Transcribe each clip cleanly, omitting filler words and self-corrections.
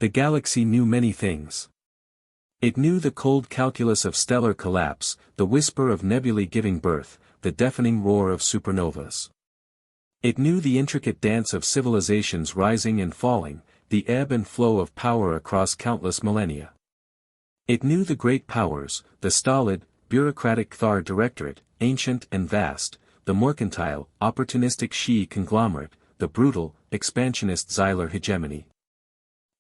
The galaxy knew many things. It knew the cold calculus of stellar collapse, the whisper of nebulae giving birth, the deafening roar of supernovas. It knew the intricate dance of civilizations rising and falling, the ebb and flow of power across countless millennia. It knew the great powers, the stolid, bureaucratic Thar Directorate, ancient and vast, the mercantile, opportunistic Shi conglomerate, the brutal, expansionist Xylar hegemony.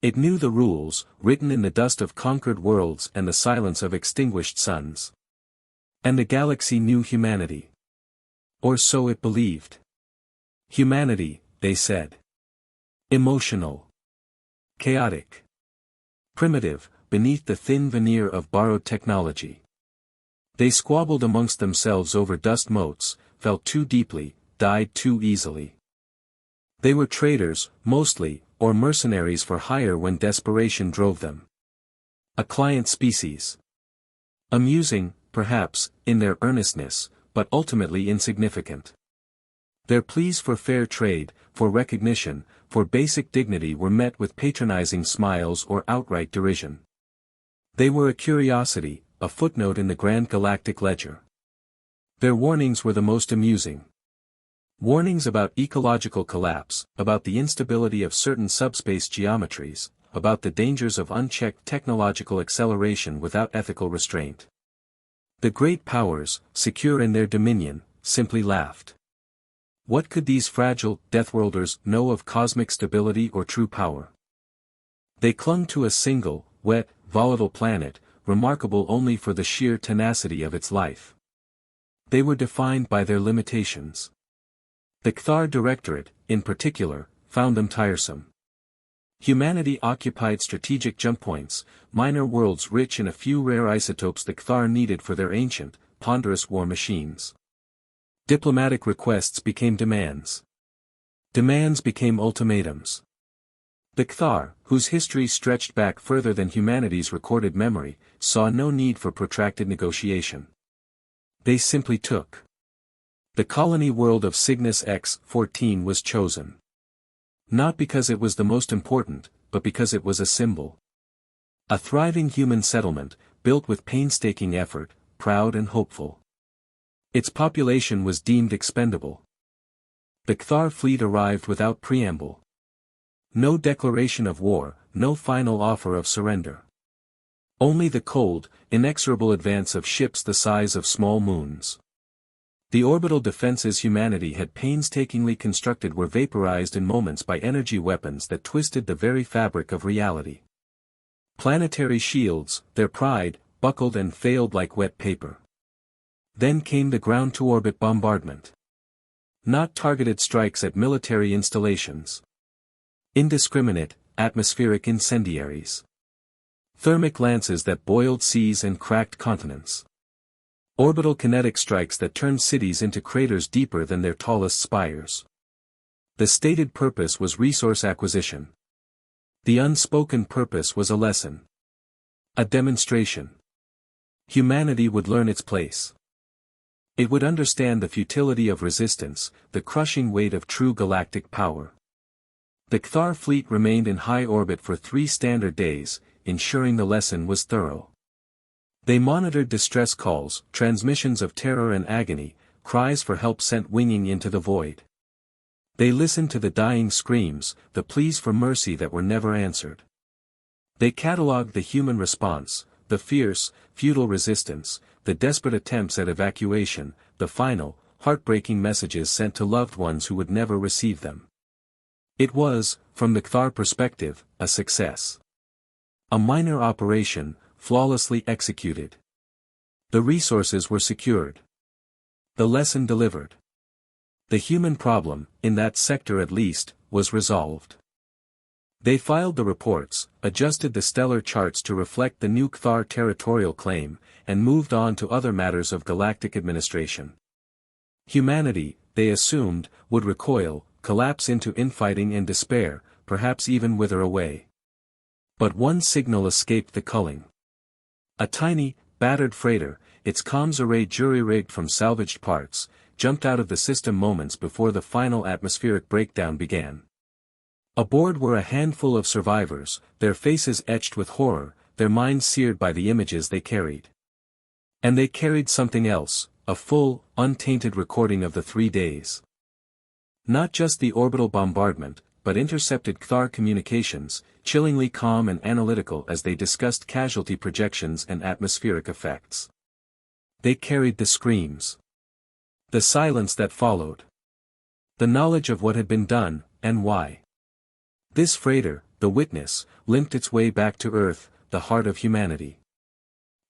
It knew the rules, written in the dust of conquered worlds and the silence of extinguished suns. And the galaxy knew humanity. Or so it believed. Humanity, they said. Emotional. Chaotic. Primitive, beneath the thin veneer of borrowed technology. They squabbled amongst themselves over dust motes, felt too deeply, died too easily. They were traders, mostly, or mercenaries for hire when desperation drove them. A client species. Amusing, perhaps, in their earnestness, but ultimately insignificant. Their pleas for fair trade, for recognition, for basic dignity were met with patronizing smiles or outright derision. They were a curiosity, a footnote in the grand galactic ledger. Their warnings were the most amusing. Warnings about ecological collapse, about the instability of certain subspace geometries, about the dangers of unchecked technological acceleration without ethical restraint. The great powers, secure in their dominion, simply laughed. What could these fragile Deathworlders know of cosmic stability or true power? They clung to a single, wet, volatile planet, remarkable only for the sheer tenacity of its life. They were defined by their limitations. The Thar Directorate, in particular, found them tiresome. Humanity occupied strategic jump points, minor worlds rich in a few rare isotopes the Thar needed for their ancient, ponderous war machines. Diplomatic requests became demands. Demands became ultimatums. The Thar, whose history stretched back further than humanity's recorded memory, saw no need for protracted negotiation. They simply took. The colony world of Cygnus X-14 was chosen. Not because it was the most important, but because it was a symbol. A thriving human settlement, built with painstaking effort, proud and hopeful. Its population was deemed expendable. The Thar fleet arrived without preamble. No declaration of war, no final offer of surrender. Only the cold, inexorable advance of ships the size of small moons. The orbital defenses humanity had painstakingly constructed were vaporized in moments by energy weapons that twisted the very fabric of reality. Planetary shields, their pride, buckled and failed like wet paper. Then came the ground-to-orbit bombardment. Not targeted strikes at military installations. Indiscriminate, atmospheric incendiaries. Thermic lances that boiled seas and cracked continents. Orbital kinetic strikes that turned cities into craters deeper than their tallest spires. The stated purpose was resource acquisition. The unspoken purpose was a lesson. A demonstration. Humanity would learn its place. It would understand the futility of resistance, the crushing weight of true galactic power. The Thar fleet remained in high orbit for 3 standard days, ensuring the lesson was thorough. They monitored distress calls, transmissions of terror and agony, cries for help sent winging into the void. They listened to the dying screams, the pleas for mercy that were never answered. They catalogued the human response, the fierce, futile resistance, the desperate attempts at evacuation, the final, heartbreaking messages sent to loved ones who would never receive them. It was, from the Thar perspective, a success. A minor operation, flawlessly executed. The resources were secured. The lesson delivered. The human problem, in that sector at least, was resolved. They filed the reports, adjusted the stellar charts to reflect the new Thar territorial claim, and moved on to other matters of galactic administration. Humanity, they assumed, would recoil, collapse into infighting and despair, perhaps even wither away. But one signal escaped the culling. A tiny, battered freighter, its comms array jury-rigged from salvaged parts, jumped out of the system moments before the final atmospheric breakdown began. Aboard were a handful of survivors, their faces etched with horror, their minds seared by the images they carried. And they carried something else, a full, untainted recording of the 3 days. Not just the orbital bombardment, but intercepted Kthar communications, chillingly calm and analytical as they discussed casualty projections and atmospheric effects. They carried the screams. The silence that followed. The knowledge of what had been done, and why. This freighter, the Witness, limped its way back to Earth, the heart of humanity.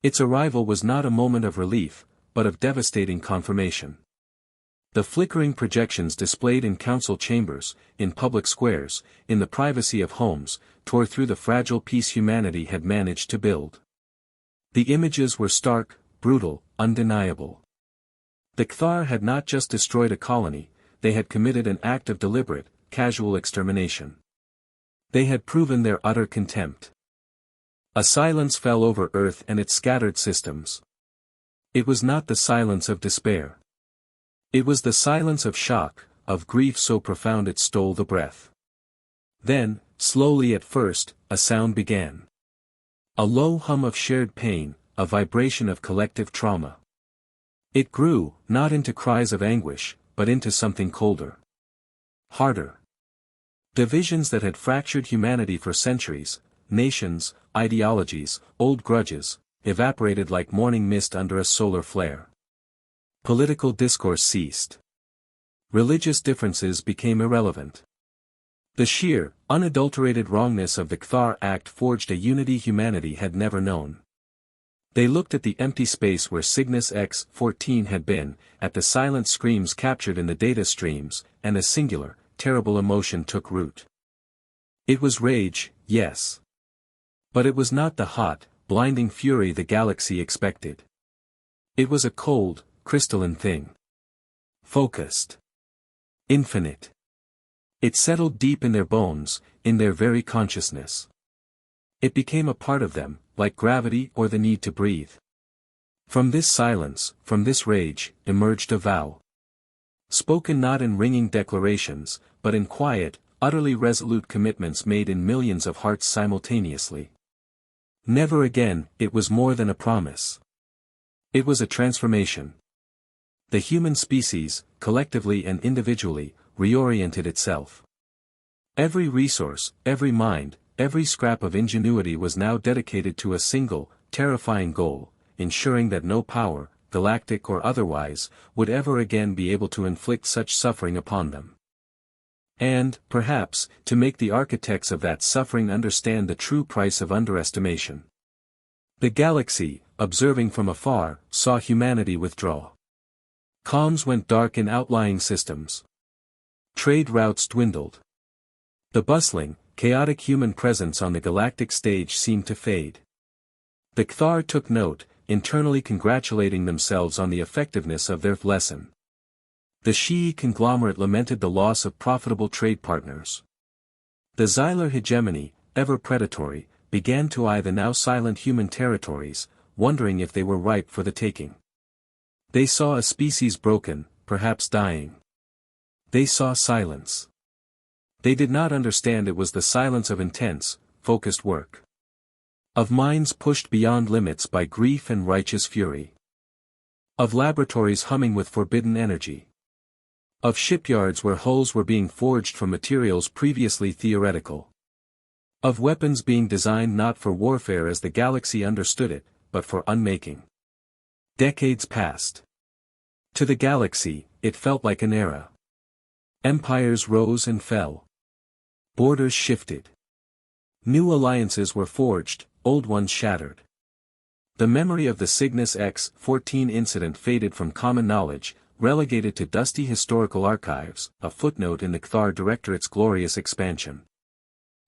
Its arrival was not a moment of relief, but of devastating confirmation. The flickering projections displayed in council chambers, in public squares, in the privacy of homes, tore through the fragile peace humanity had managed to build. The images were stark, brutal, undeniable. The Kthar had not just destroyed a colony, they had committed an act of deliberate, casual extermination. They had proven their utter contempt. A silence fell over Earth and its scattered systems. It was not the silence of despair. It was the silence of shock, of grief so profound it stole the breath. Then, slowly at first, a sound began. A low hum of shared pain, a vibration of collective trauma. It grew, not into cries of anguish, but into something colder. Harder. Divisions that had fractured humanity for centuries, nations, ideologies, old grudges, evaporated like morning mist under a solar flare. Political discourse ceased. Religious differences became irrelevant. The sheer, unadulterated wrongness of the Kthar Act forged a unity humanity had never known. They looked at the empty space where Cygnus X-14 had been, at the silent screams captured in the data streams, and a singular, terrible emotion took root. It was rage, yes. But it was not the hot, blinding fury the galaxy expected. It was a cold, crystalline thing. Focused. Infinite. It settled deep in their bones, in their very consciousness. It became a part of them, like gravity or the need to breathe. From this silence, from this rage, emerged a vow. Spoken not in ringing declarations, but in quiet, utterly resolute commitments made in millions of hearts simultaneously. Never again, it was more than a promise. It was a transformation. The human species, collectively and individually, reoriented itself. Every resource, every mind, every scrap of ingenuity was now dedicated to a single, terrifying goal, ensuring that no power, galactic or otherwise, would ever again be able to inflict such suffering upon them. And, perhaps, to make the architects of that suffering understand the true price of underestimation. The galaxy, observing from afar, saw humanity withdraw. Comms went dark in outlying systems. Trade routes dwindled. The bustling, chaotic human presence on the galactic stage seemed to fade. The Kthar took note, internally congratulating themselves on the effectiveness of their lesson. The Shi'i conglomerate lamented the loss of profitable trade partners. The Xylar hegemony, ever predatory, began to eye the now silent human territories, wondering if they were ripe for the taking. They saw a species broken, perhaps dying. They saw silence. They did not understand it was the silence of intense, focused work. Of minds pushed beyond limits by grief and righteous fury. Of laboratories humming with forbidden energy. Of shipyards where hulls were being forged from materials previously theoretical. Of weapons being designed not for warfare as the galaxy understood it, but for unmaking. Decades passed. To the galaxy, it felt like an era. Empires rose and fell. Borders shifted. New alliances were forged, old ones shattered. The memory of the Cygnus X-14 incident faded from common knowledge, relegated to dusty historical archives, a footnote in the Kthar Directorate's glorious expansion.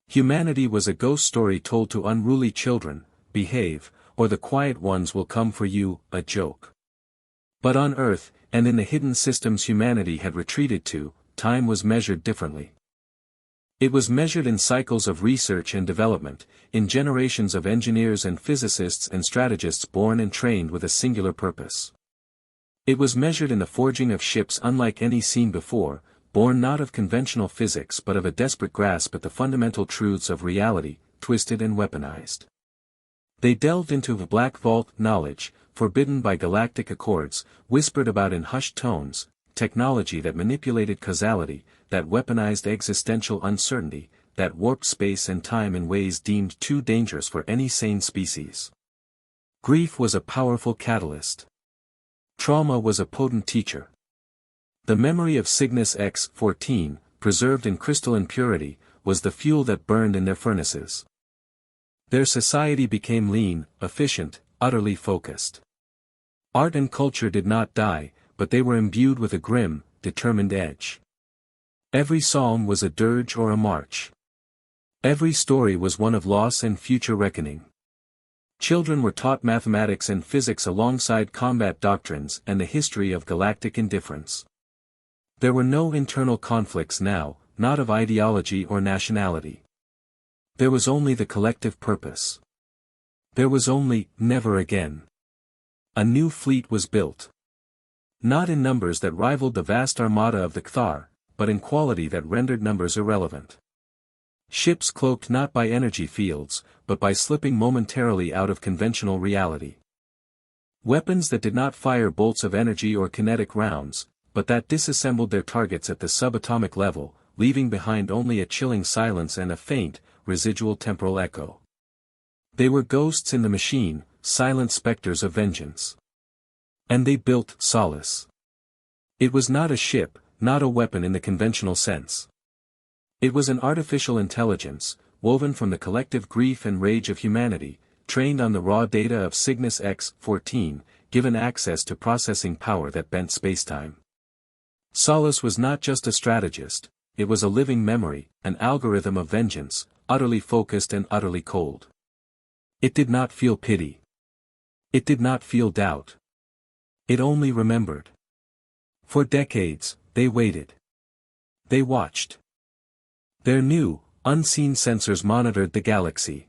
Humanity was a ghost story told to unruly children, behave, or the quiet ones will come for you, a joke. But on Earth, and in the hidden systems humanity had retreated to, time was measured differently. It was measured in cycles of research and development, in generations of engineers and physicists and strategists born and trained with a singular purpose. It was measured in the forging of ships unlike any seen before, born not of conventional physics but of a desperate grasp at the fundamental truths of reality, twisted and weaponized. They delved into the black vault knowledge, forbidden by galactic accords, whispered about in hushed tones, technology that manipulated causality, that weaponized existential uncertainty, that warped space and time in ways deemed too dangerous for any sane species. Grief was a powerful catalyst. Trauma was a potent teacher. The memory of Cygnus X-14, preserved in crystalline purity, was the fuel that burned in their furnaces. Their society became lean, efficient, utterly focused. Art and culture did not die, but they were imbued with a grim, determined edge. Every psalm was a dirge or a march. Every story was one of loss and future reckoning. Children were taught mathematics and physics alongside combat doctrines and the history of galactic indifference. There were no internal conflicts now, not of ideology or nationality. There was only the collective purpose. There was only, never again. A new fleet was built. Not in numbers that rivaled the vast armada of the Cthar, but in quality that rendered numbers irrelevant. Ships cloaked not by energy fields, but by slipping momentarily out of conventional reality. Weapons that did not fire bolts of energy or kinetic rounds, but that disassembled their targets at the subatomic level, leaving behind only a chilling silence and a faint, residual temporal echo. They were ghosts in the machine, silent specters of vengeance. And they built Solace. It was not a ship, not a weapon in the conventional sense. It was an artificial intelligence, woven from the collective grief and rage of humanity, trained on the raw data of Cygnus X-14, given access to processing power that bent spacetime. Solace was not just a strategist, it was a living memory, an algorithm of vengeance, utterly focused and utterly cold. It did not feel pity. It did not feel doubt. It only remembered. For decades, they waited. They watched. Their new, unseen sensors monitored the galaxy.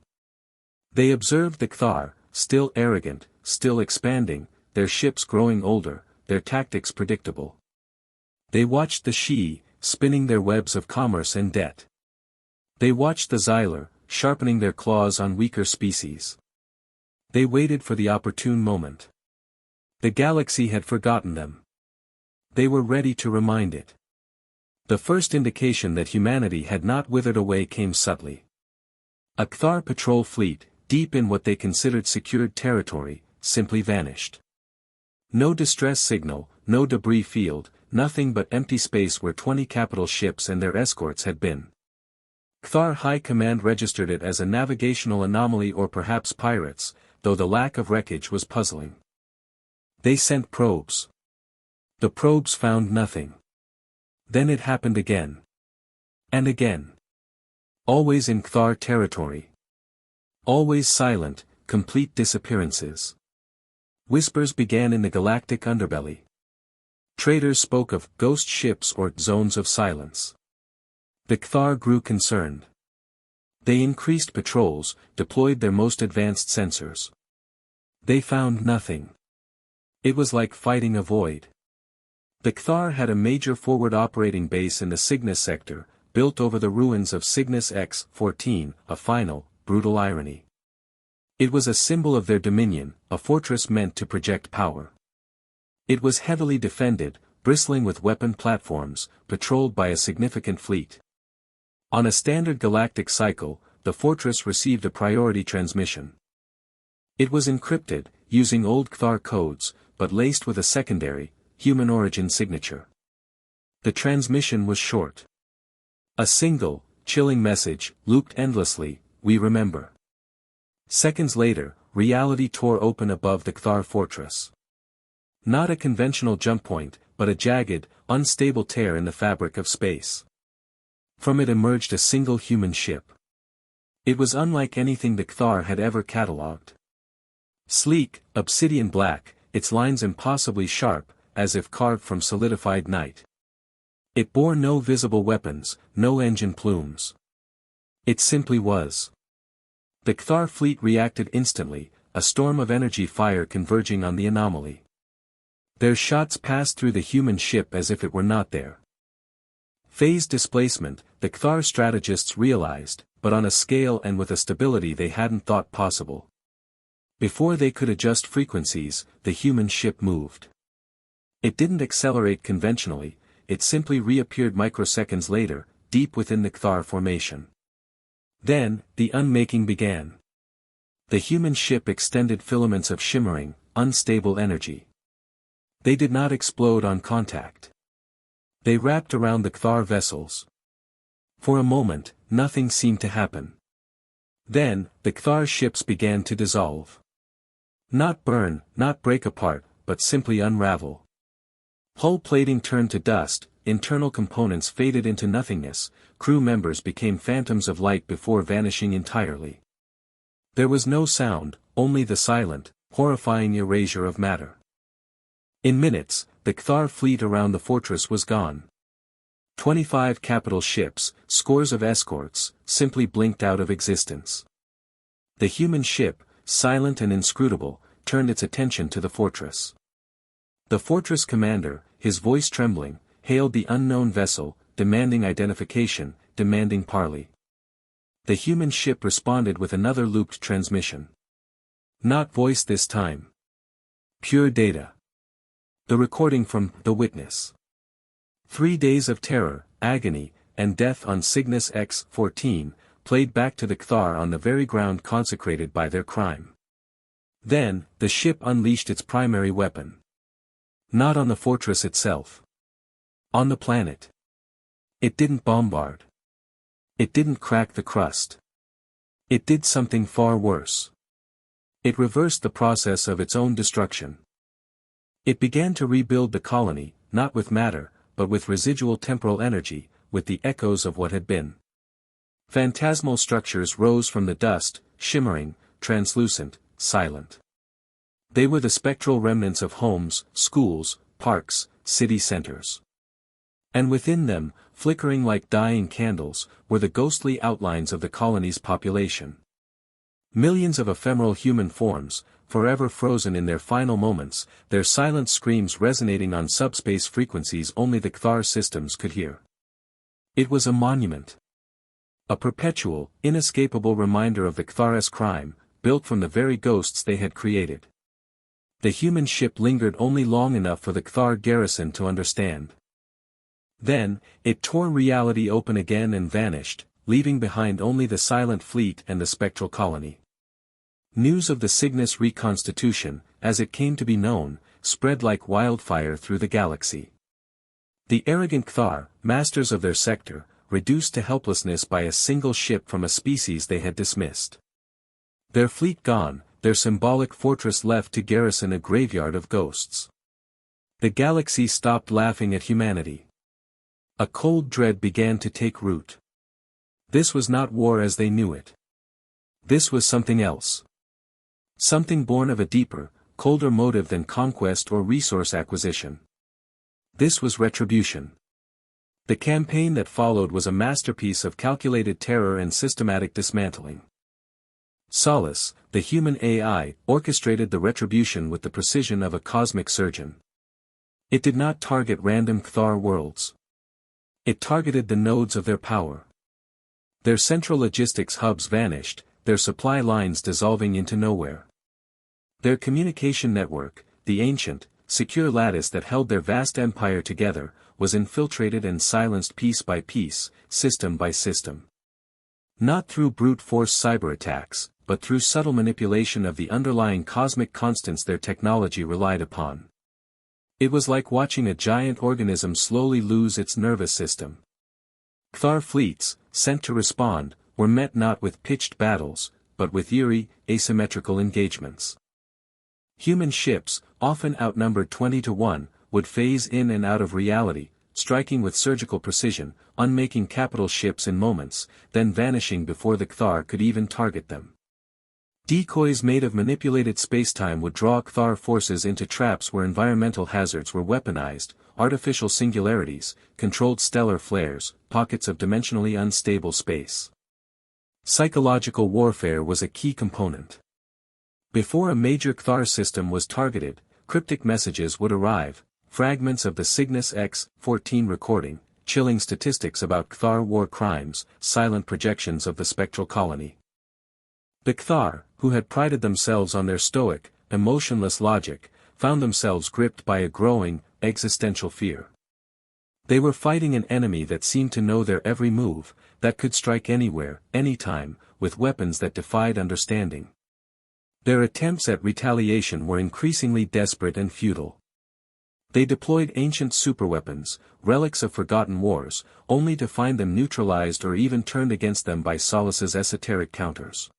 They observed the Cthar, still arrogant, still expanding, their ships growing older, their tactics predictable. They watched the Shi, spinning their webs of commerce and debt. They watched the Xyler, sharpening their claws on weaker species. They waited for the opportune moment. The galaxy had forgotten them. They were ready to remind it. The first indication that humanity had not withered away came subtly. A Cthar patrol fleet, deep in what they considered secured territory, simply vanished. No distress signal, no debris field, nothing but empty space where 20 capital ships and their escorts had been. Cthar High Command registered it as a navigational anomaly or perhaps pirates, though the lack of wreckage was puzzling. They sent probes. The probes found nothing. Then it happened again. And again. Always in Cthar territory. Always silent, complete disappearances. Whispers began in the galactic underbelly. Traders spoke of ghost ships or zones of silence. The Cthar grew concerned. They increased patrols, deployed their most advanced sensors. They found nothing. It was like fighting a void. The Cthar had a major forward operating base in the Cygnus sector, built over the ruins of Cygnus X-14, a final, brutal irony. It was a symbol of their dominion, a fortress meant to project power. It was heavily defended, bristling with weapon platforms, patrolled by a significant fleet. On a standard galactic cycle, the fortress received a priority transmission. It was encrypted, using old Cthar codes, but laced with a secondary, human origin signature. The transmission was short. A single, chilling message, looped endlessly, "We remember." Seconds later, reality tore open above the Cthar fortress. Not a conventional jump point, but a jagged, unstable tear in the fabric of space. From it emerged a single human ship. It was unlike anything the Cthar had ever catalogued. Sleek, obsidian black, its lines impossibly sharp, as if carved from solidified night. It bore no visible weapons, no engine plumes. It simply was. The Cthar fleet reacted instantly, a storm of energy fire converging on the anomaly. Their shots passed through the human ship as if it were not there. Phase displacement, the Cthar strategists realized, but on a scale and with a stability they hadn't thought possible. Before they could adjust frequencies, the human ship moved. It didn't accelerate conventionally, it simply reappeared microseconds later, deep within the Cthar formation. Then, the unmaking began. The human ship extended filaments of shimmering, unstable energy. They did not explode on contact. They wrapped around the Cthar vessels. For a moment, nothing seemed to happen. Then, the Cthar ships began to dissolve. Not burn, not break apart, but simply unravel. Hull plating turned to dust, internal components faded into nothingness, crew members became phantoms of light before vanishing entirely. There was no sound, only the silent, horrifying erasure of matter. In minutes, the Cthar fleet around the fortress was gone. 25 capital ships, scores of escorts, simply blinked out of existence. The human ship, silent and inscrutable, turned its attention to the fortress. The fortress commander, his voice trembling, hailed the unknown vessel, demanding identification, demanding parley. The human ship responded with another looped transmission. Not voice this time. Pure data. The recording from The Witness. 3 days of terror, agony, and death on Cygnus X-14, played back to the Cthar on the very ground consecrated by their crime. Then, the ship unleashed its primary weapon. Not on the fortress itself. On the planet. It didn't bombard. It didn't crack the crust. It did something far worse. It reversed the process of its own destruction. It began to rebuild the colony, not with matter, but with residual temporal energy, with the echoes of what had been. Phantasmal structures rose from the dust, shimmering, translucent, silent. They were the spectral remnants of homes, schools, parks, city centers. And within them, flickering like dying candles, were the ghostly outlines of the colony's population. Millions of ephemeral human forms, forever frozen in their final moments, their silent screams resonating on subspace frequencies only the Cthar systems could hear. It was a monument. A perpetual, inescapable reminder of the Cthar's crime, built from the very ghosts they had created. The human ship lingered only long enough for the Cthar garrison to understand. Then, it tore reality open again and vanished, leaving behind only the silent fleet and the spectral colony. News of the Cygnus reconstitution, as it came to be known, spread like wildfire through the galaxy. The arrogant Cthar, masters of their sector, reduced to helplessness by a single ship from a species they had dismissed. Their fleet gone, their symbolic fortress left to garrison a graveyard of ghosts. The galaxy stopped laughing at humanity. A cold dread began to take root. This was not war as they knew it. This was something else. Something born of a deeper, colder motive than conquest or resource acquisition. This was retribution. The campaign that followed was a masterpiece of calculated terror and systematic dismantling. Solace, the human AI, orchestrated the retribution with the precision of a cosmic surgeon. It did not target random Cthar worlds. It targeted the nodes of their power. Their central logistics hubs vanished, their supply lines dissolving into nowhere. Their communication network, the ancient, secure lattice that held their vast empire together, was infiltrated and silenced piece by piece, system by system. Not through brute force cyber attacks, but through subtle manipulation of the underlying cosmic constants their technology relied upon. It was like watching a giant organism slowly lose its nervous system. Cthar fleets, sent to respond, were met not with pitched battles, but with eerie, asymmetrical engagements. Human ships, often outnumbered 20-1, would phase in and out of reality, striking with surgical precision, unmaking capital ships in moments, then vanishing before the Cthar could even target them. Decoys made of manipulated spacetime would draw Cthar forces into traps where environmental hazards were weaponized, artificial singularities, controlled stellar flares, pockets of dimensionally unstable space. Psychological warfare was a key component. Before a major Cthar system was targeted, cryptic messages would arrive, fragments of the Cygnus X-14 recording, chilling statistics about Cthar war crimes, silent projections of the spectral colony. The Cthar, who had prided themselves on their stoic, emotionless logic, found themselves gripped by a growing, existential fear. They were fighting an enemy that seemed to know their every move, that could strike anywhere, anytime, with weapons that defied understanding. Their attempts at retaliation were increasingly desperate and futile. They deployed ancient superweapons, relics of forgotten wars, only to find them neutralized or even turned against them by Solace's esoteric counters.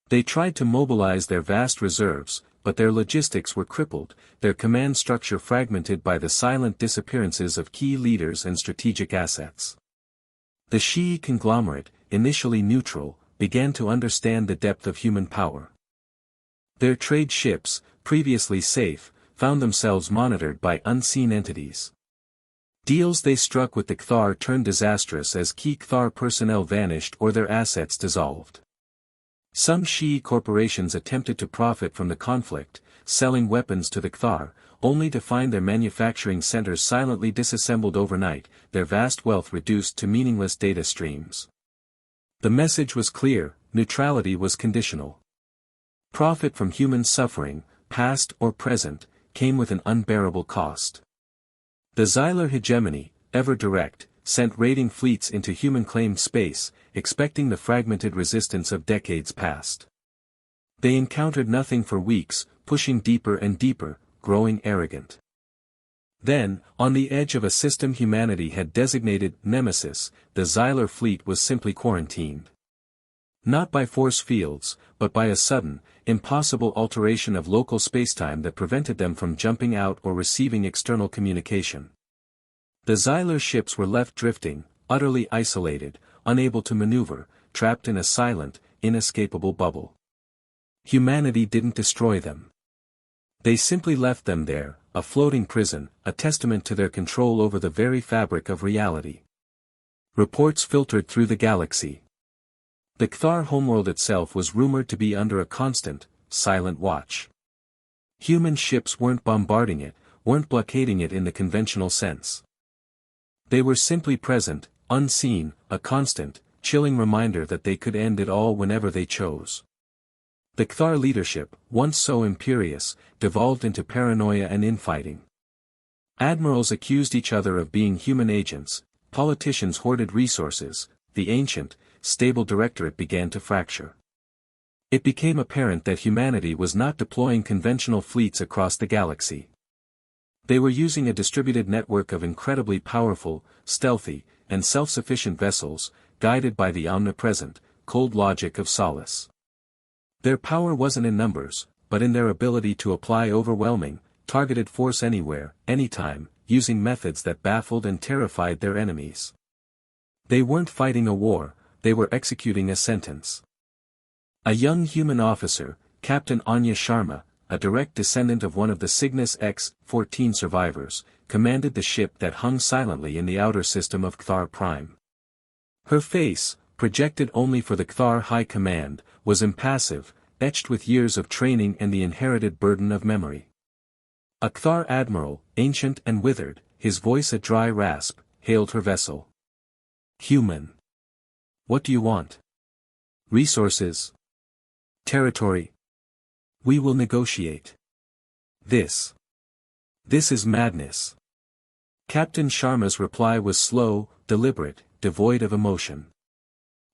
They tried to mobilize their vast reserves, but their logistics were crippled, their command structure fragmented by the silent disappearances of key leaders and strategic assets. The Shi'i conglomerate, initially neutral, began to understand the depth of human power. Their trade ships, previously safe, found themselves monitored by unseen entities. Deals they struck with the Cthar turned disastrous as key Cthar personnel vanished or their assets dissolved. Some Shi'i corporations attempted to profit from the conflict, selling weapons to the Cthar, only to find their manufacturing centers silently disassembled overnight, their vast wealth reduced to meaningless data streams. The message was clear: neutrality was conditional. Profit from human suffering, past or present, came with an unbearable cost. The Xylar hegemony, ever direct, sent raiding fleets into human-claimed space, expecting the fragmented resistance of decades past. They encountered nothing for weeks, pushing deeper and deeper, growing arrogant. Then, on the edge of a system humanity had designated Nemesis, the Xylar fleet was simply quarantined. Not by force fields, but by a sudden, impossible alteration of local spacetime that prevented them from jumping out or receiving external communication. The Xylar ships were left drifting, utterly isolated, unable to maneuver, trapped in a silent, inescapable bubble. Humanity didn't destroy them. They simply left them there, a floating prison, a testament to their control over the very fabric of reality. Reports filtered through the galaxy. The Cthar homeworld itself was rumored to be under a constant, silent watch. Human ships weren't bombarding it, weren't blockading it in the conventional sense. They were simply present, unseen, a constant, chilling reminder that they could end it all whenever they chose. The Cthar leadership, once so imperious, devolved into paranoia and infighting. Admirals accused each other of being human agents, politicians hoarded resources, the ancient, stable directorate began to fracture. It became apparent that humanity was not deploying conventional fleets across the galaxy. They were using a distributed network of incredibly powerful, stealthy, and self-sufficient vessels, guided by the omnipresent, cold logic of Solace. Their power wasn't in numbers, but in their ability to apply overwhelming, targeted force anywhere, anytime, using methods that baffled and terrified their enemies. They weren't fighting a war, they were executing a sentence. A young human officer, Captain Anya Sharma, a direct descendant of one of the Cygnus X-14 survivors, commanded the ship that hung silently in the outer system of Cthar Prime. Her face, projected only for the Cthar High Command, was impassive, etched with years of training and the inherited burden of memory. A Cthar admiral, ancient and withered, his voice a dry rasp, hailed her vessel. Human. What do you want? Resources? Territory? We will negotiate. This is madness. Captain Sharma's reply was slow, deliberate, devoid of emotion.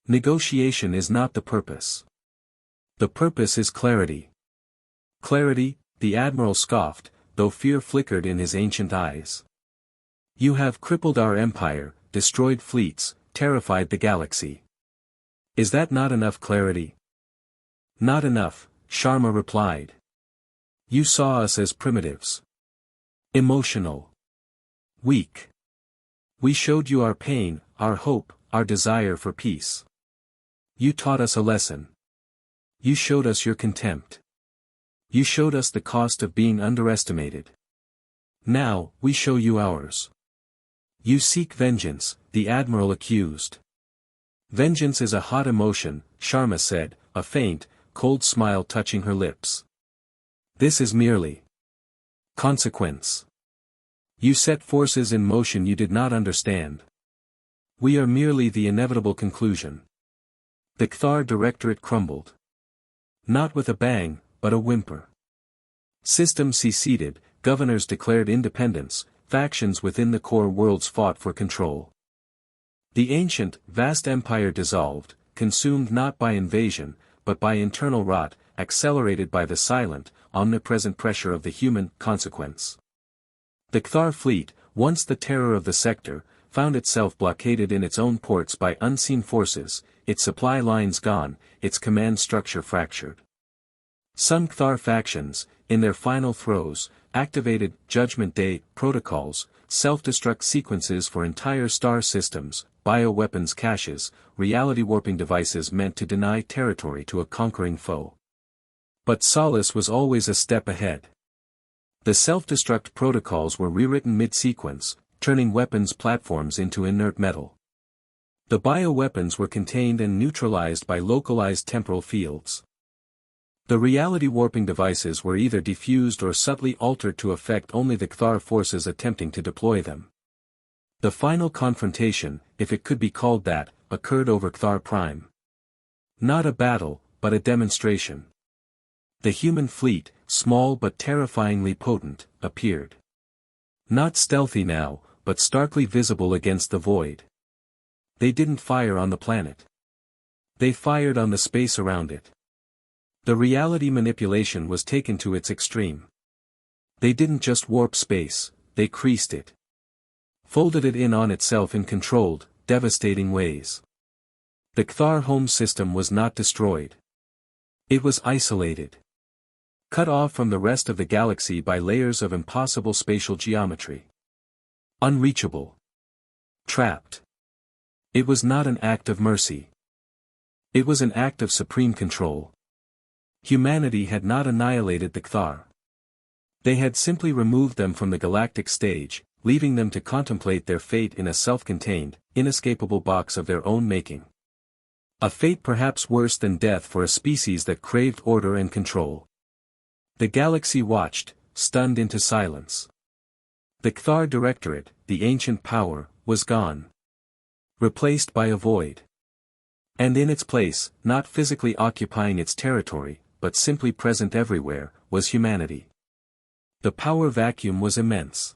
Negotiation is not the purpose. The purpose is clarity. Clarity, the admiral scoffed, though fear flickered in his ancient eyes. You have crippled our empire, destroyed fleets, terrified the galaxy. Is that not enough clarity? Not enough, Sharma replied. You saw us as primitives. Emotional. Weak. We showed you our pain, our hope, our desire for peace. You taught us a lesson. You showed us your contempt. You showed us the cost of being underestimated. Now, we show you ours. You seek vengeance, the admiral accused. Vengeance is a hot emotion, Sharma said, a faint, cold smile touching her lips. This is merely consequence. You set forces in motion you did not understand. We are merely the inevitable conclusion. The Cthar Directorate crumbled. Not with a bang, but a whimper. Systems seceded, governors declared independence, factions within the core worlds fought for control. The ancient, vast empire dissolved, consumed not by invasion, but by internal rot, accelerated by the silent, omnipresent pressure of the human consequence. The Cthar fleet, once the terror of the sector, found itself blockaded in its own ports by unseen forces, its supply lines gone, its command structure fractured. Some Cthar factions, in their final throes, activated Judgment Day protocols, self-destruct sequences for entire star systems, bioweapons caches, reality-warping devices meant to deny territory to a conquering foe. But Solace was always a step ahead. The self-destruct protocols were rewritten mid-sequence, turning weapons platforms into inert metal. The bioweapons were contained and neutralized by localized temporal fields. The reality-warping devices were either defused or subtly altered to affect only the Cthar forces attempting to deploy them. The final confrontation, if it could be called that, occurred over Cthar Prime. Not a battle, but a demonstration. The human fleet, small but terrifyingly potent, appeared. Not stealthy now, but starkly visible against the void. They didn't fire on the planet. They fired on the space around it. The reality manipulation was taken to its extreme. They didn't just warp space, they creased it. Folded it in on itself in controlled, devastating ways. The Cthar home system was not destroyed. It was isolated. Cut off from the rest of the galaxy by layers of impossible spatial geometry. Unreachable. Trapped. It was not an act of mercy. It was an act of supreme control. Humanity had not annihilated the Cthar. They had simply removed them from the galactic stage, leaving them to contemplate their fate in a self-contained, inescapable box of their own making. A fate perhaps worse than death for a species that craved order and control. The galaxy watched, stunned into silence. The Cthar Directorate, the ancient power, was gone. Replaced by a void. And in its place, not physically occupying its territory, but simply present everywhere, was humanity. The power vacuum was immense.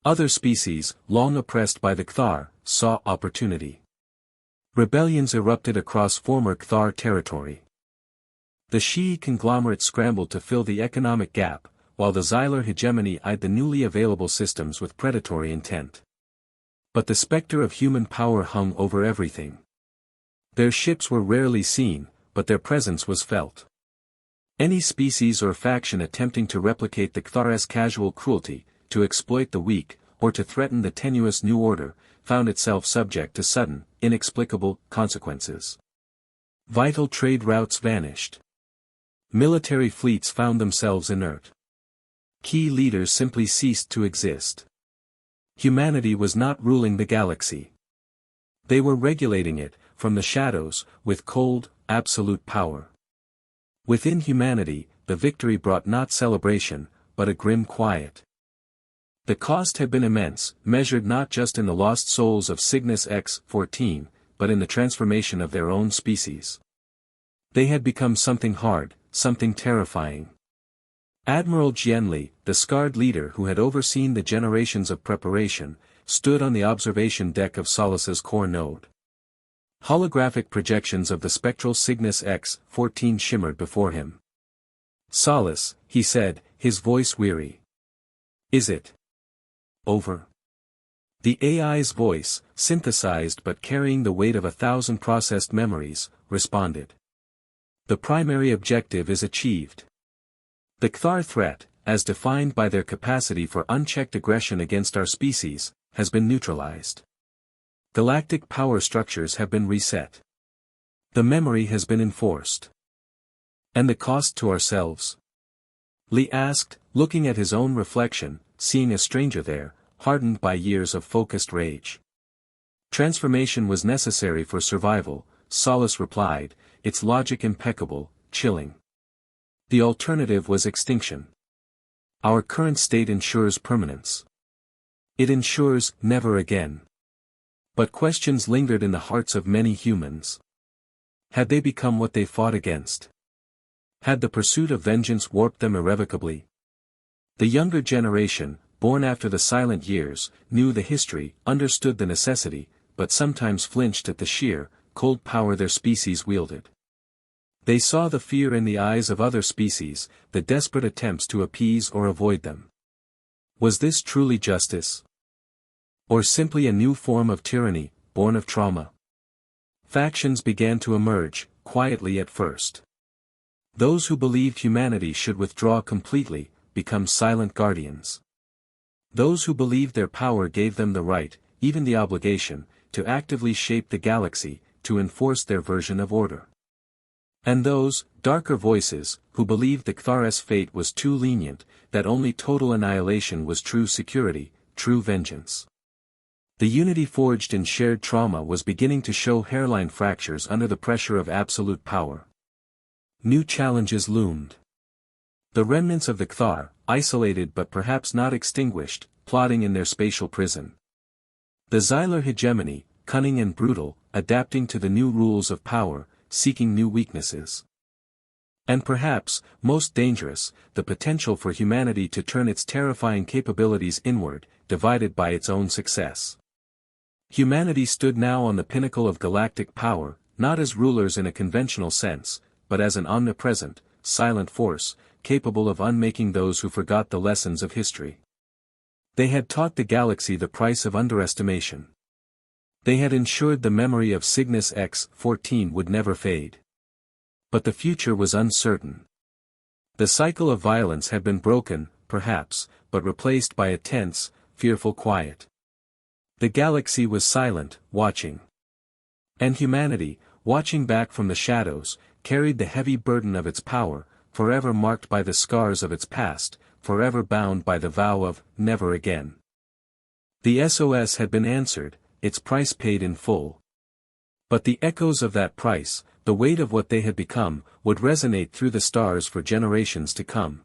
Other species, long oppressed by the Cthar, saw opportunity. Rebellions erupted across former Cthar territory. The Shi conglomerate scrambled to fill the economic gap, while the Xylar hegemony eyed the newly available systems with predatory intent. But the specter of human power hung over everything. Their ships were rarely seen, but their presence was felt. Any species or faction attempting to replicate the Cthar's casual cruelty, to exploit the weak, or to threaten the tenuous new order, found itself subject to sudden, inexplicable consequences. Vital trade routes vanished. Military fleets found themselves inert. Key leaders simply ceased to exist. Humanity was not ruling the galaxy. They were regulating it, from the shadows, with cold, absolute power. Within humanity, the victory brought not celebration, but a grim quiet. The cost had been immense, measured not just in the lost souls of Cygnus X-14, but in the transformation of their own species. They had become something hard, something terrifying. Admiral Jianli, the scarred leader who had overseen the generations of preparation, stood on the observation deck of Solace's core node. Holographic projections of the spectral Cygnus X-14 shimmered before him. "Solace," he said, his voice weary. "Is it over?" The AI's voice, synthesized but carrying the weight of 1,000 processed memories, responded. "The primary objective is achieved. The Cthar threat, as defined by their capacity for unchecked aggression against our species, has been neutralized. Galactic power structures have been reset. The memory has been enforced. And the cost to ourselves?" Lee asked, looking at his own reflection, seeing a stranger there, hardened by years of focused rage. "Transformation was necessary for survival," Solace replied, its logic impeccable, chilling. "The alternative was extinction. Our current state ensures permanence. It ensures never again." But questions lingered in the hearts of many humans. Had they become what they fought against? Had the pursuit of vengeance warped them irrevocably? The younger generation, born after the silent years, knew the history, understood the necessity, but sometimes flinched at the sheer, cold power their species wielded. They saw the fear in the eyes of other species, the desperate attempts to appease or avoid them. Was this truly justice? Or simply a new form of tyranny, born of trauma? Factions began to emerge, quietly at first. Those who believed humanity should withdraw completely, become silent guardians. Those who believed their power gave them the right, even the obligation, to actively shape the galaxy, to enforce their version of order. And those, darker voices, who believed the Ktharis fate was too lenient, that only total annihilation was true security, true vengeance. The unity forged in shared trauma was beginning to show hairline fractures under the pressure of absolute power. New challenges loomed. The remnants of the Kthar, isolated but perhaps not extinguished, plotting in their spatial prison. The Xylar hegemony, cunning and brutal, adapting to the new rules of power, seeking new weaknesses. And perhaps, most dangerous, the potential for humanity to turn its terrifying capabilities inward, divided by its own success. Humanity stood now on the pinnacle of galactic power, not as rulers in a conventional sense, but as an omnipresent, silent force, capable of unmaking those who forgot the lessons of history. They had taught the galaxy the price of underestimation. They had ensured the memory of Cygnus X-14 would never fade. But the future was uncertain. The cycle of violence had been broken, perhaps, but replaced by a tense, fearful quiet. The galaxy was silent, watching. And humanity, watching back from the shadows, carried the heavy burden of its power, forever marked by the scars of its past, forever bound by the vow of, never again. The SOS had been answered, its price paid in full. But the echoes of that price, the weight of what they had become, would resonate through the stars for generations to come.